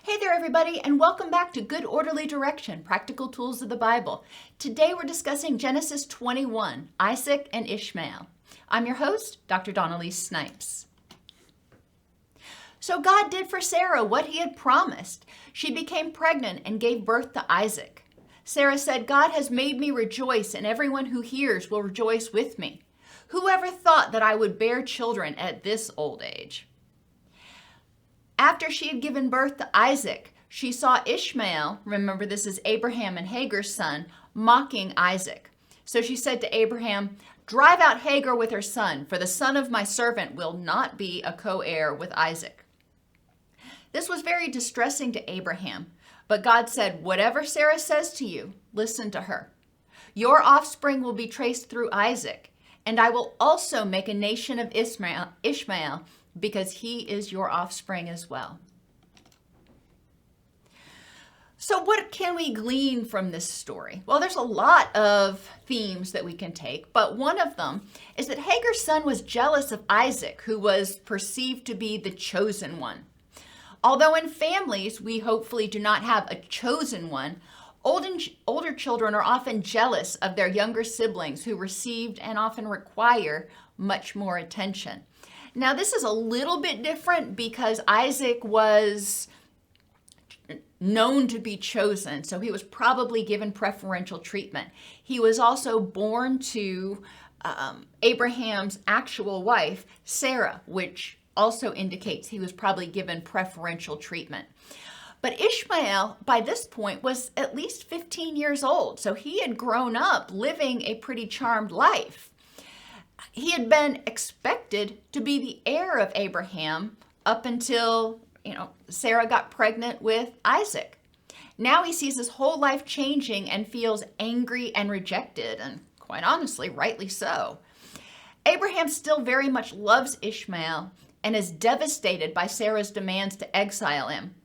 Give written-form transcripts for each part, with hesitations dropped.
Hey there, everybody, and welcome back to Good Orderly Direction, Practical Tools of the Bible. Today we're discussing Genesis 21, Isaac and Ishmael. I'm your host, Dr. Donnelly Snipes. So God did for Sarah what he had promised. She became pregnant and gave birth to Isaac. Sarah said, "God has made me rejoice, and everyone who hears will rejoice with me. Whoever thought that I would bear children at this old age?" After she had given birth to Isaac, she saw Ishmael, remember this is Abraham and Hagar's son, mocking Isaac. So she said to Abraham, "Drive out Hagar with her son, for the son of my servant will not be a co-heir with Isaac." This was very distressing to Abraham, but God said, "Whatever Sarah says to you, listen to her. Your offspring will be traced through Isaac, and I will also make a nation of Ishmael, because he is your offspring as well." So what can we glean from this story? Well, there's a lot of themes that we can take, but one of them is that Hagar's son was jealous of Isaac, who was perceived to be the chosen one. Although in families we hopefully do not have a chosen one, older children are often jealous of their younger siblings who received and often require much more attention. Now, this is a little bit different because Isaac was known to be chosen, so he was probably given preferential treatment. He was also born to Abraham's actual wife, Sarah, which also indicates he was probably given preferential treatment. But Ishmael, by this point, was at least 15 years old, so he had grown up living a pretty charmed life. He had been expected to be the heir of Abraham up until, Sarah got pregnant with Isaac. Now he sees his whole life changing and feels angry and rejected, and quite honestly, rightly so. Abraham still very much loves Ishmael and is devastated by Sarah's demands to exile him.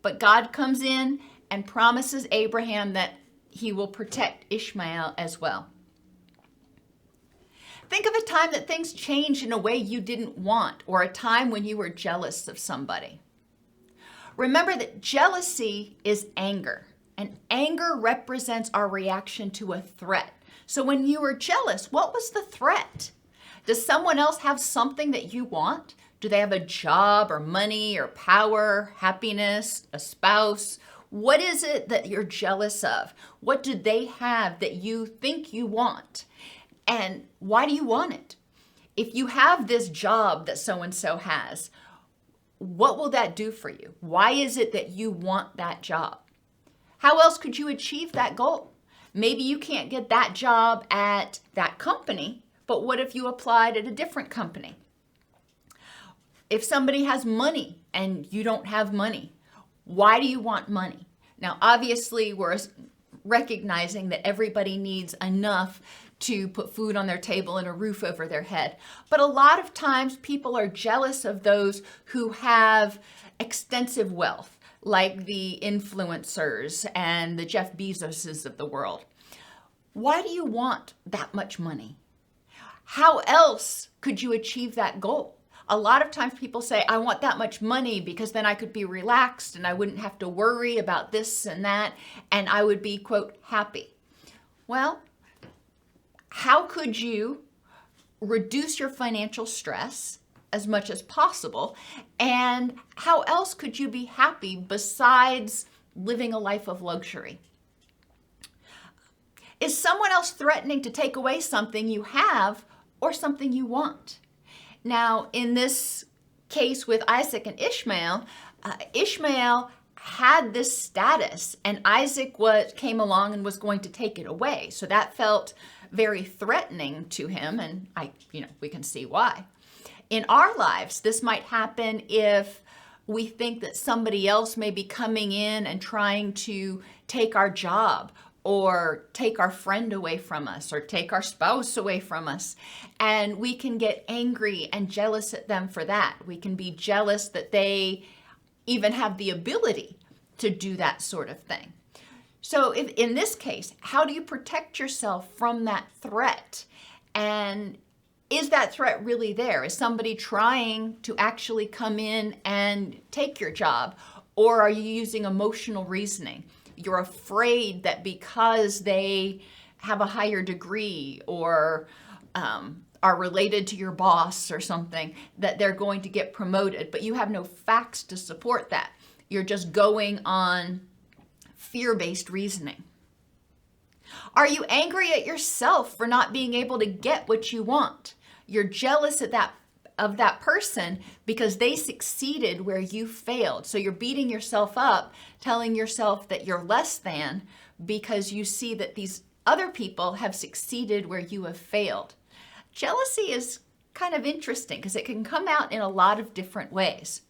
But God comes in and promises Abraham that he will protect Ishmael as well. Think of a time that things changed in a way you didn't want, or a time when you were jealous of somebody. Remember that jealousy is anger, and anger represents our reaction to a threat. So when you were jealous, what was the threat? Does someone else have something that you want? Do they have a job or money or power, happiness, a spouse? What is it that you're jealous of? What do they have that you think you want? And why do you want it? If you have this job that so-and-so has, what will that do for you? Why is it that you want that job? How else could you achieve that goal? Maybe you can't get that job at that company, but what if you applied at a different company? If somebody has money and you don't have money, why do you want money? Now, obviously, we're recognizing that everybody needs enough to put food on their table and a roof over their head. But a lot of times people are jealous of those who have extensive wealth, like the influencers and the Jeff Bezoses of the world. Why do you want that much money? How else could you achieve that goal? A lot of times people say, "I want that much money because then I could be relaxed and I wouldn't have to worry about this and that, and I would be, quote, happy." Well, how could you reduce your financial stress as much as possible? And how else could you be happy besides living a life of luxury? Is someone else threatening to take away something you have or something you want? Now, in this case with Isaac and Ishmael, Ishmael had this status and Isaac came along and was going to take it away. So that felt very threatening to him, and we can see why. In our lives, this might happen if we think that somebody else may be coming in and trying to take our job, or take our friend away from us, or take our spouse away from us. And we can get angry and jealous at them for that. We can be jealous that they even have the ability to do that sort of thing. So in this case, how do you protect yourself from that threat? And is that threat really there? Is somebody trying to actually come in and take your job? Or are you using emotional reasoning? You're afraid that because they have a higher degree or are related to your boss or something, that they're going to get promoted, but you have no facts to support that. You're just going on fear-based reasoning. Are you angry at yourself for not being able to get what you want? You're jealous of that person because they succeeded where you failed. So you're beating yourself up, telling yourself that you're less than because you see that these other people have succeeded where you have failed. Jealousy is kind of interesting because it can come out in a lot of different ways.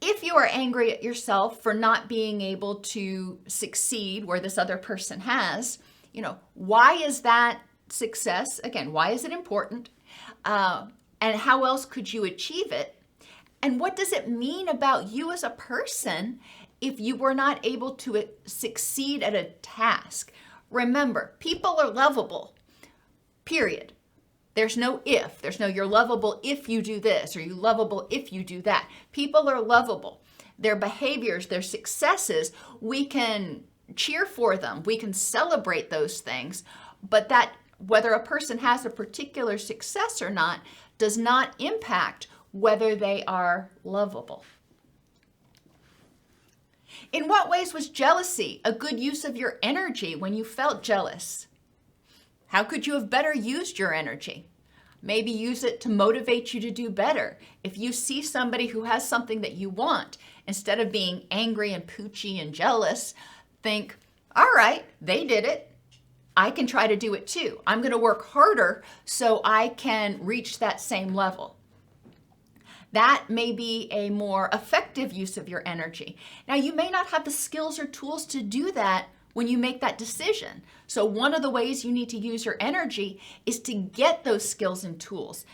If you are angry at yourself for not being able to succeed where this other person has, why is that success? Again, why is it important? And how else could you achieve it? And what does it mean about you as a person if you were not able to succeed at a task? Remember, people are lovable, period. There's no if. There's no you're lovable if you do this or you're lovable if you do that. People are lovable. Their behaviors, their successes, we can cheer for them. We can celebrate those things. But that whether a person has a particular success or not does not impact whether they are lovable. In what ways was jealousy a good use of your energy when you felt jealous? How could you have better used your energy? Maybe use it to motivate you to do better. If you see somebody who has something that you want, instead of being angry and poochy and jealous, think, all right, they did it. I can try to do it too. I'm going to work harder so I can reach that same level. That may be a more effective use of your energy. Now, you may not have the skills or tools to do that when you make that decision. So one of the ways you need to use your energy is to get those skills and tools.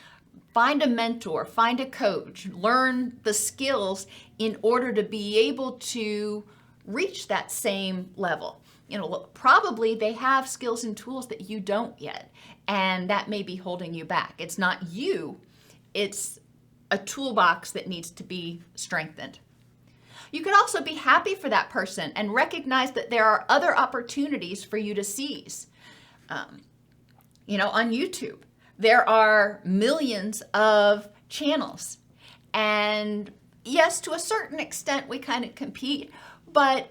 Find a mentor, find a coach, learn the skills in order to be able to reach that same level. Probably they have skills and tools that you don't yet, and that may be holding you back. It's not you, it's a toolbox that needs to be strengthened. You can also be happy for that person and recognize that there are other opportunities for you to seize. On YouTube, there are millions of channels. And yes, to a certain extent, we kind of compete, but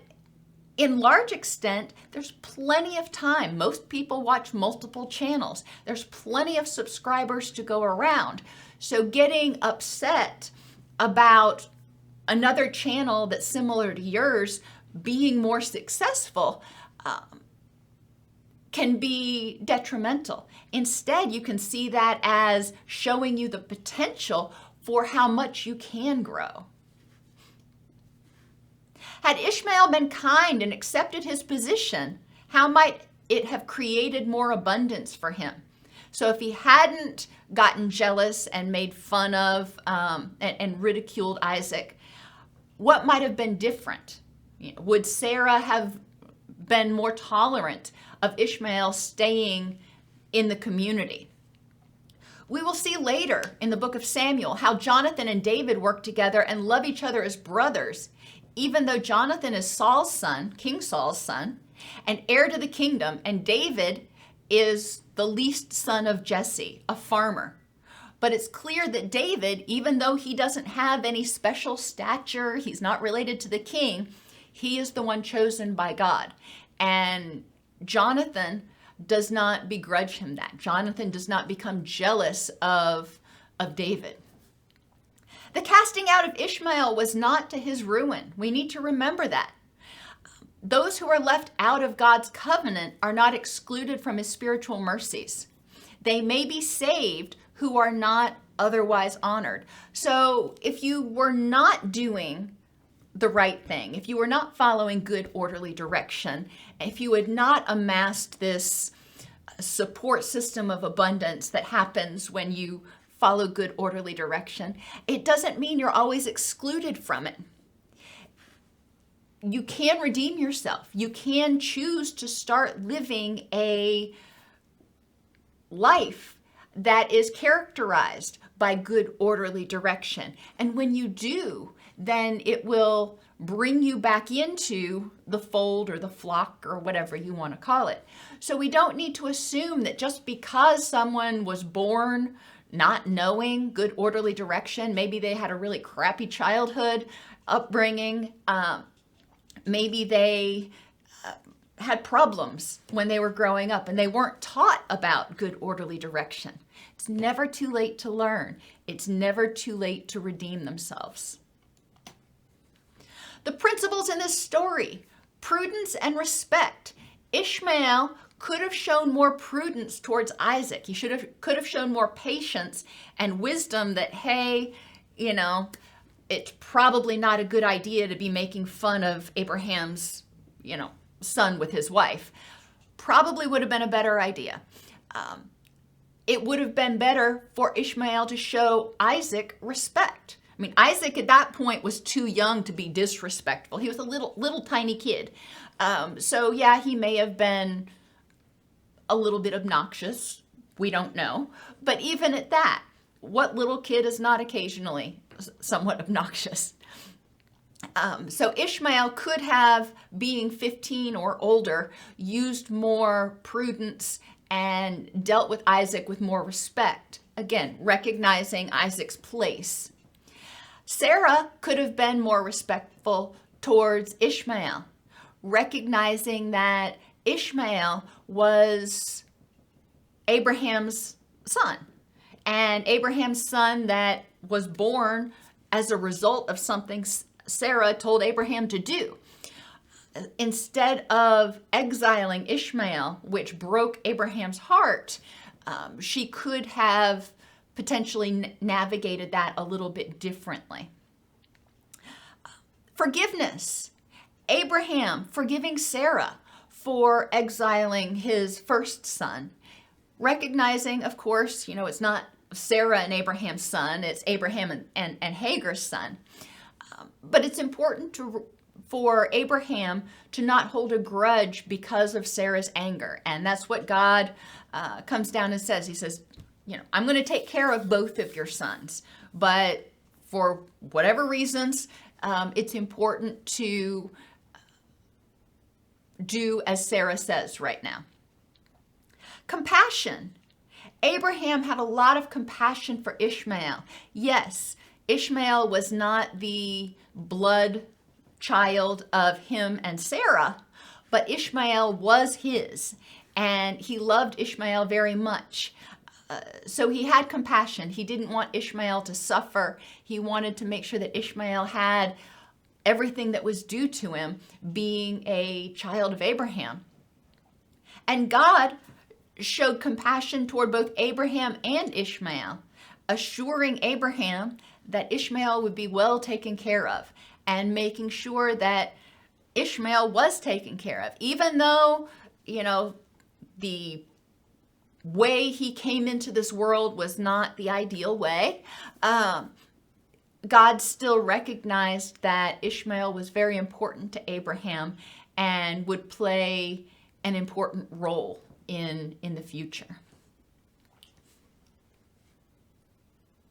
in large extent, there's plenty of time. Most people watch multiple channels. There's plenty of subscribers to go around. So getting upset about another channel that's similar to yours being more successful can be detrimental. Instead, you can see that as showing you the potential for how much you can grow. Had Ishmael been kind and accepted his position, how might it have created more abundance for him? So if he hadn't gotten jealous and made fun of and ridiculed Isaac, what might have been different? Would Sarah have been more tolerant of Ishmael staying in the community? We will see later in the book of Samuel how Jonathan and David work together and love each other as brothers, even though Jonathan is Saul's son, King Saul's son, and heir to the kingdom, and David is the least son of Jesse, a farmer. But it's clear that David, even though he doesn't have any special stature, he's not related to the king, he is the one chosen by God. And Jonathan does not begrudge him that. Jonathan does not become jealous of David. The casting out of Ishmael was not to his ruin. We need to remember that. Those who are left out of God's covenant are not excluded from his spiritual mercies. They may be saved who are not otherwise honored. So if you were not doing the right thing, if you were not following good, orderly direction, if you had not amassed this support system of abundance that happens when you follow good, orderly direction, it doesn't mean you're always excluded from it. You can redeem yourself. You can choose to start living a life that is characterized by good, orderly direction. And when you do, then it will bring you back into the fold or the flock or whatever you want to call it. So we don't need to assume that just because someone was born not knowing good orderly direction, maybe they had a really crappy childhood upbringing, maybe they had problems when they were growing up and they weren't taught about good orderly direction. It's never too late to learn. It's never too late to redeem themselves. The principles in this story: prudence and respect. Ishmael could have shown more prudence towards Isaac. He could have shown more patience and wisdom that, hey, it's probably not a good idea to be making fun of Abraham's, son with his wife. Probably would have been a better idea. It would have been better for Ishmael to show Isaac respect. I mean, Isaac at that point was too young to be disrespectful. He was a little tiny kid. So yeah, he may have been a little bit obnoxious. We don't know. But even at that, what little kid is not occasionally somewhat obnoxious? So Ishmael could have, being 15 or older, used more prudence and dealt with Isaac with more respect. Again, recognizing Isaac's place. Sarah could have been more respectful towards Ishmael, recognizing that Ishmael was Abraham's son, and Abraham's son that was born as a result of something Sarah told Abraham to do. Instead of exiling Ishmael, which broke Abraham's heart, she could have potentially navigated that a little bit differently. Forgiveness. Abraham forgiving Sarah for exiling his first son, recognizing, of course, it's not Sarah and Abraham's son, it's Abraham and Hagar's son. But it's important for Abraham to not hold a grudge because of Sarah's anger. And that's what God comes down and says. He says, I'm going to take care of both of your sons. But for whatever reasons, it's important to do as Sarah says right now. Compassion. Abraham had a lot of compassion for Ishmael. Yes, Ishmael was not the blood child of him and Sarah, but Ishmael was his, and he loved Ishmael very much. So he had compassion. He didn't want Ishmael to suffer. He wanted to make sure that Ishmael had everything that was due to him, being a child of Abraham. And God showed compassion toward both Abraham and Ishmael, assuring Abraham that Ishmael would be well taken care of, and making sure that Ishmael was taken care of. Even though, the way he came into this world was not the ideal way, God still recognized that Ishmael was very important to Abraham and would play an important role in the future.